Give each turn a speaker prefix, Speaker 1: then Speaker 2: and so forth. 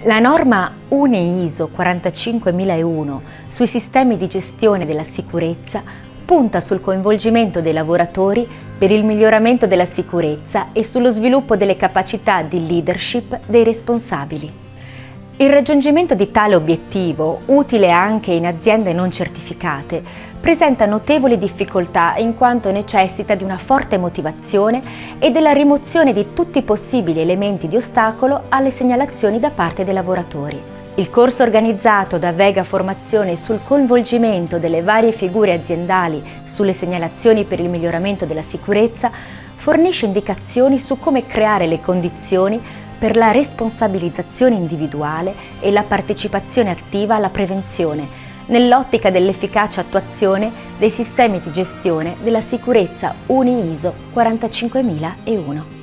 Speaker 1: La norma UNE ISO 45001 sui sistemi di gestione della sicurezza punta sul coinvolgimento dei lavoratori per il miglioramento della sicurezza e sullo sviluppo delle capacità di leadership dei responsabili. Il raggiungimento di tale obiettivo, utile anche in aziende non certificate, presenta notevoli difficoltà in quanto necessita di una forte motivazione e della rimozione di tutti i possibili elementi di ostacolo alle segnalazioni da parte dei lavoratori. Il corso organizzato da Vega Formazione sul coinvolgimento delle varie figure aziendali sulle segnalazioni per il miglioramento della sicurezza fornisce indicazioni su come creare le condizioni per la responsabilizzazione individuale e la partecipazione attiva alla prevenzione, nell'ottica dell'efficace attuazione dei sistemi di gestione della sicurezza UNE ISO 45001.